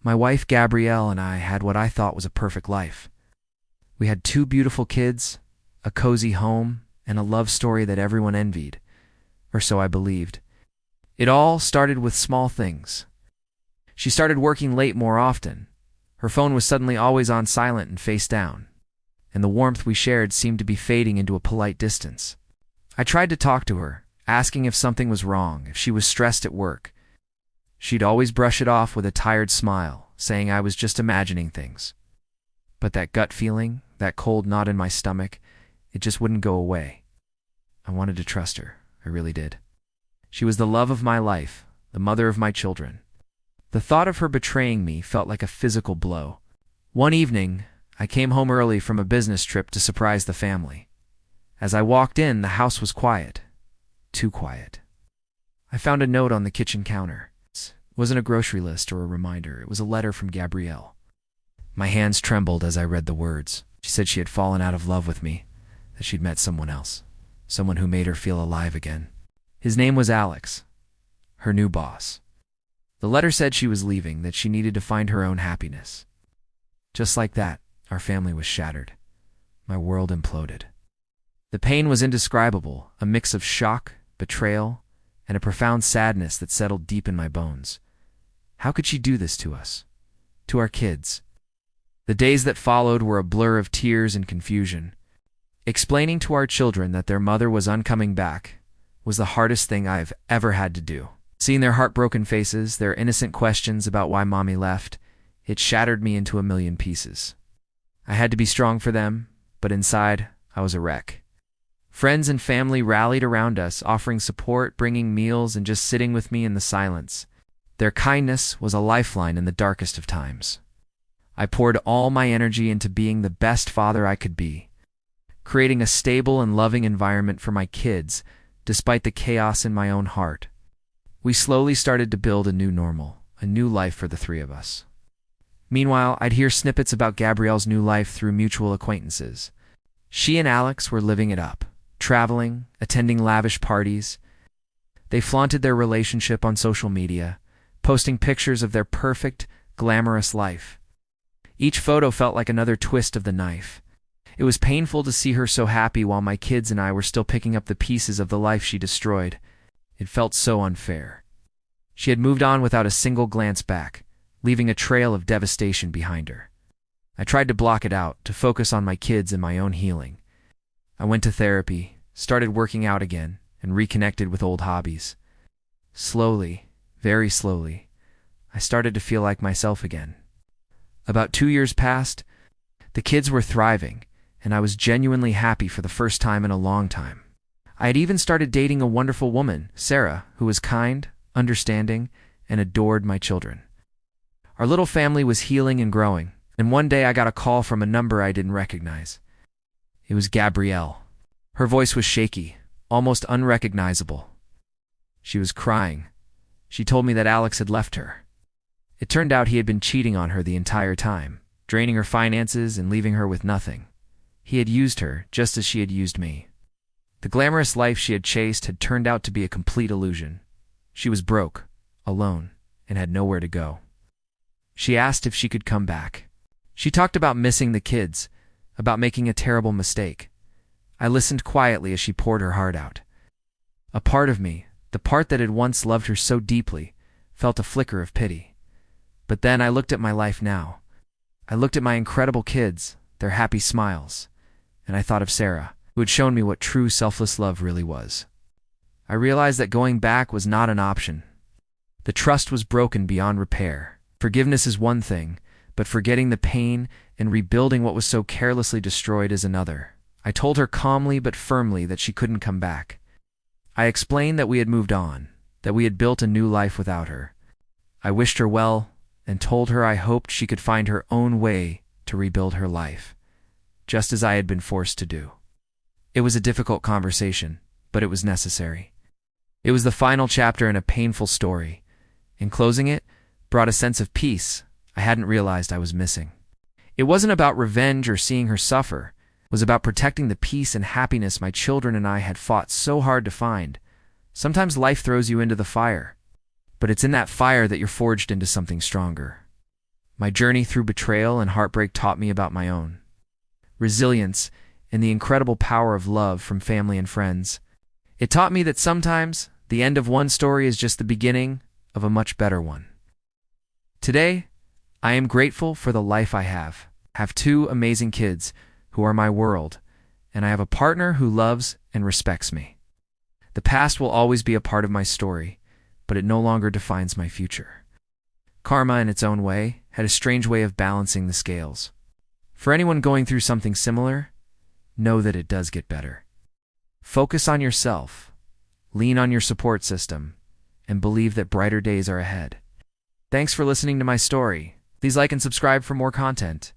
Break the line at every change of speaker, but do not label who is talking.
My wife Gabrielle and I had what I thought was a perfect life. We had 2 beautiful kids, a cozy home, and a love story that everyone envied, or so I believed. It all started with small things. She started working late more often. Her phone was suddenly always on silent and face down, and the warmth we shared seemed to be fading into a polite distance. I tried to talk to her, asking if something was wrong, if she was stressed at work. She'd always brush it off with a tired smile, saying I was just imagining things. But that gut feeling, that cold knot in my stomach, it just wouldn't go away. I wanted to trust her. I really did. She was the love of my life, the mother of my children. The thought of her betraying me felt like a physical blow. One evening, I came home early from a business trip to surprise the family. As I walked in, the house was quiet. Too quiet. I found a note on the kitchen counter. It wasn't a grocery list or a reminder. It was a letter from Gabrielle. My hands trembled as I read the words. She said she had fallen out of love with me, that she'd met someone else, someone who made her feel alive again. His name was Alex, her new boss. The letter said she was leaving, that she needed to find her own happiness. Just like that, our family was shattered. My world imploded. The pain was indescribable, a mix of shock, betrayal, and a profound sadness that settled deep in my bones. How could she do this to us? To our kids? The days that followed were a blur of tears and confusion. Explaining to our children that their mother was uncoming back was the hardest thing I've ever had to do. Seeing their heartbroken faces, their innocent questions about why mommy left, it shattered me into a million pieces. I had to be strong for them, but inside, I was a wreck. Friends and family rallied around us, offering support, bringing meals, and just sitting with me in the silence. Their kindness was a lifeline in the darkest of times. I poured all my energy into being the best father I could be, creating a stable and loving environment for my kids, despite the chaos in my own heart. We slowly started to build a new normal, a new life for the 3 of us. Meanwhile, I'd hear snippets about Gabrielle's new life through mutual acquaintances. She and Alex were living it up, traveling, attending lavish parties. They flaunted their relationship on social media, posting pictures of their perfect, glamorous life. Each photo felt like another twist of the knife. It was painful to see her so happy while my kids and I were still picking up the pieces of the life she destroyed. It felt so unfair. She had moved on without a single glance back, leaving a trail of devastation behind her. I tried to block it out, to focus on my kids and my own healing. I went to therapy, started working out again, and reconnected with old hobbies. Slowly, very slowly, I started to feel like myself again. About 2 years passed. The kids were thriving, and I was genuinely happy for the first time in a long time. I had even started dating a wonderful woman, Sarah, who was kind, understanding, and adored my children. Our little family was healing and growing, and one day I got a call from a number I didn't recognize. It was Gabrielle. Her voice was shaky, almost unrecognizable. She was crying. She told me that Alex had left her. It turned out he had been cheating on her the entire time, draining her finances and leaving her with nothing. He had used her just as she had used me. The glamorous life she had chased had turned out to be a complete illusion. She was broke, alone, and had nowhere to go. She asked if she could come back. She talked about missing the kids, about making a terrible mistake. I listened quietly as she poured her heart out. A part of me, the part that had once loved her so deeply, felt a flicker of pity. But then I looked at my life now. I looked at my incredible kids, their happy smiles, and I thought of Sarah, who had shown me what true selfless love really was. I realized that going back was not an option. The trust was broken beyond repair. Forgiveness is one thing, but forgetting the pain and rebuilding what was so carelessly destroyed is another. I told her calmly but firmly that she couldn't come back. I explained that we had moved on, that we had built a new life without her. I wished her well and told her I hoped she could find her own way to rebuild her life, just as I had been forced to do. It was a difficult conversation, but it was necessary. It was the final chapter in a painful story, and closing it brought a sense of peace I hadn't realized I was missing. It wasn't about revenge or seeing her suffer. It was about protecting the peace and happiness my children and I had fought so hard to find. Sometimes life throws you into the fire, but it's in that fire that you're forged into something stronger. My journey through betrayal and heartbreak taught me about my own resilience and the incredible power of love from family and friends. It taught me that sometimes the end of one story is just the beginning of a much better one. Today, I am grateful for the life I have. I have two amazing kids who are my world, and I have a partner who loves and respects me. The past will always be a part of my story, but it no longer defines my future. Karma, in its own way, had a strange way of balancing the scales. For anyone going through something similar, know that it does get better. Focus on yourself, lean on your support system, and believe that brighter days are ahead. Thanks for listening to my story. Please like and subscribe for more content.